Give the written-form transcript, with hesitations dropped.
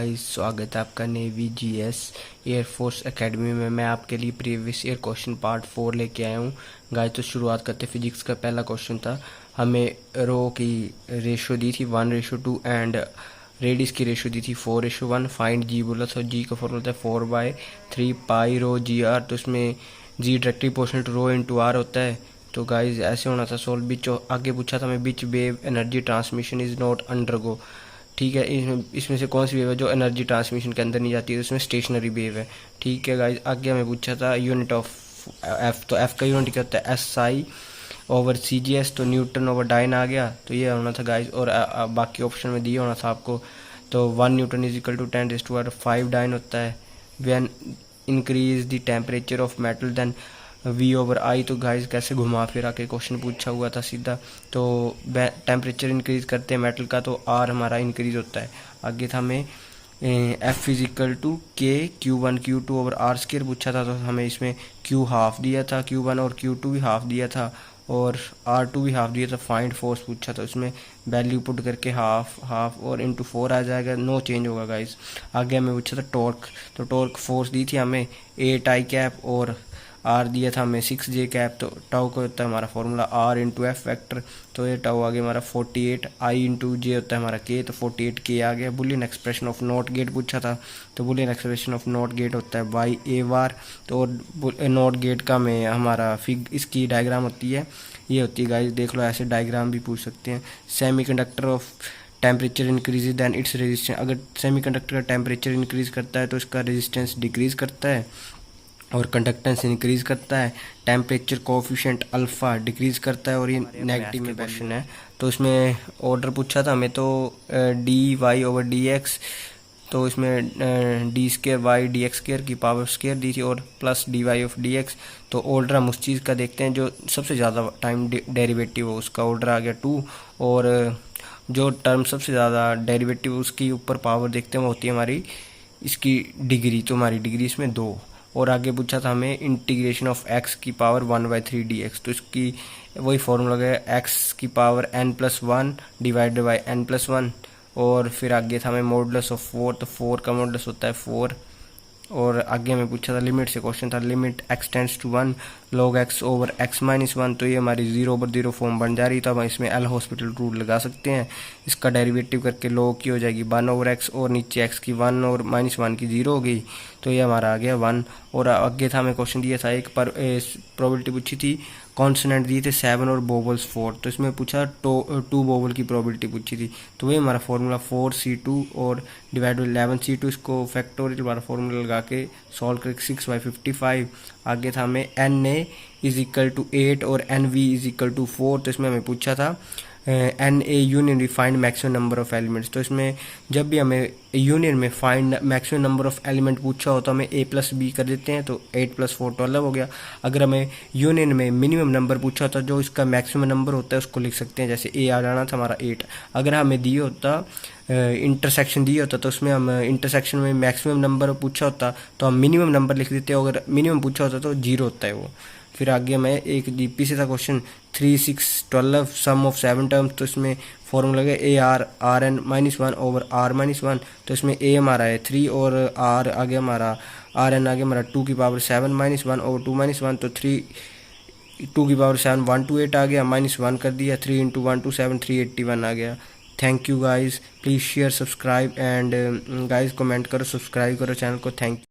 Guys, स्वागत है आपका नेवी जीएस एयरफोर्स एकेडमी में। मैं आपके लिए प्रीवियस ईयर क्वेश्चन पार्ट 4 लेके आया हूँ गाइस। तो शुरुआत करते फिजिक्स का पहला क्वेश्चन था। हमें रो की रेशो दी थी 1:2 एंड रेडियस की रेशो दी थी 4:1। फाइंड जी बोला था। जी का फॉर्मूला था 4/3 पाई रो जी आर। तो इसमें G directly proportional to rho into R होता है। तो गाइस ऐसे होना था सोल्व। बीच आगे पूछा था हमें beach wave energy transmission is not undergo. ठीक है, इसमें से कौन सी वेव है जो एनर्जी ट्रांसमिशन के अंदर नहीं जाती है? उसमें स्टेशनरी वेव है। ठीक है गाइस, आगे हमें पूछा था यूनिट ऑफ एफ। तो एफ का यूनिट क्या होता है? S I over C G S. तो न्यूटन ओवर डाइन आ गया। तो ये होना था गाइस। और बाकी ऑप्शन में दिए होना था आपको। तो 1 newton is equal to 10⁻5 dyne होता है। When increase the temperature of metal then we over I. तो गाइस कैसे घुमा फिरा के क्वेश्चन पूछा हुआ था सीधा। तो टेम्परेचर इंक्रीज करते हैं मेटल का तो आर हमारा इंक्रीज होता है। आगे था हमें एफ इज इक्वल टू के Q1 Q2 over are square पूछा था। तो हमें इसमें Q हाफ दिया था, Q1 और Q2 भी हाफ दिया था और R2 भी हाफ दिया था। फाइंड फोर्स पूछा था, उसमें वैल्यू पुट करके हाफ और इंटू 4 आ जाएगा, नो चेंज होगा गाइस। आगे हमें पूछा था टॉर्क। तो टॉर्क फोर्स दी थी हमें 8 आई कैप और आर दिया था हमें 6 जे कैप। तो टाउ का होता है हमारा formula R into F factor. तो ये टाउ आ गया हमारा 48 आई इंटू जे होता है हमारा के। तो 48 के आ गया। Boolean expression of not gate पूछा था। तो Boolean expression of not gate होता है बाई ए बार। तो नॉट गेट का में हमारा फिग इसकी डायग्राम होती है, ये होती है गाइस, देख लो। ऐसे डायग्राम भी पूछ सकते हैं। Semiconductor of temperature increase than its resistance. अगर सेमीकंडक्टर का टेम्परेचर इंक्रीज करता है तो इसका रेजिस्टेंस डिक्रीज करता है और कंडक्टेंस इंक्रीज करता है। टेम्परेचर कोफिशिएंट अल्फा डिक्रीज करता है और ये नेगेटिव में क्वेश्चन है। तो इसमें ऑर्डर पूछा था हमें तो D Y over D X. तो इसमें D square Y D X square की पावर स्केयर दी थी और plus D Y of D X. तो ऑर्डर हम उस चीज़ का देखते हैं जो सबसे ज़्यादा टाइम डेरिवेटिव हो, उसका ऑर्डर आ गया 2। और जो टर्म सबसे ज़्यादा डेरिवेटिव उसकी ऊपर पावर देखते हैं वो होती है हमारी इसकी डिग्री। तो हमारी डिग्री इसमें 2। और आगे पूछा था हमें इंटीग्रेशन ऑफ एक्स की पावर 1/3 dx। तो इसकी वही फॉर्मूला गया एक्स की power n+1 divided by n+1। और फिर आगे था हमें मॉडुलस ऑफ 4। तो 4 का मॉडुलस होता है 4। और आगे हमें पूछा था लिमिट से क्वेश्चन था। Limit x tends to 1 log x over x-1। तो ये हमारी 0/0 फॉर्म बन जा रही। तो हम इसमें एल हॉस्पिटल रूल लगा सकते हैं। इसका डेरिवेटिव करके log की हो जाएगी 1/x और नीचे x की 1 और -1 की 0 हो गई। तो ये हमारा आ गया 1। और आगे था हमें क्वेश्चन दिया था एक पर प्रोबेबिलिटी पूछी थी, कॉन्सोनेंट दिए थे 7 और बोबल्स 4। तो इसमें पूछा 2 बोबल की प्रोबेबिलिटी पूछी थी। तो वही हमारा फॉर्मूला 4c2 और डिवाइड बाई 11c2। इसको फैक्टोरियल वाला फॉर्मूला लगा के सॉल्व करके 6/55। आगे था हमें Na इज इक्वल टू 8 और Nv इज इक्वल टू 4। तो इसमें हमें पूछा था Na union find maximum number of elements. तो इसमें जब भी हमें यूनियन में find maximum number of element पूछा हो तो हमें a+b कर देते हैं। तो 8+4 12 हो गया। अगर हमें यूनियन में मिनिमम नंबर पूछा होता जो इसका मैक्सिमम नंबर होता है उसको लिख सकते हैं। जैसे a आ जाना था हमारा 8। अगर हमें दिए होता इंटरसेक्शन दिया होता तो उसमें हम इंटरसेक्शन में मैक्सिमम नंबर पूछा होता तो हम मिनिमम नंबर लिख देते हैं। अगर मिनिमम पूछा होता तो 0 होता है वो। फिर आगे मैं एक जीपी से था क्वेश्चन 3 6 12 सम ऑफ 7 टर्म्स। तो इसमें फॉर्मूला लगे A R R N -1 over R -1। तो इसमें ए हमारा है 3 और आर आगे हमारा आर एन आगे हमारा 2 की पावर 7 -1 ओवर 2 -1। तो 3 2 की पावर 7 128 आ गया, -1 कर दिया। 3 × 1 2 7 381 आ गया। Thank you guys, please share subscribe and guys comment करो, सब्सक्राइब करो चैनल को। Thank you.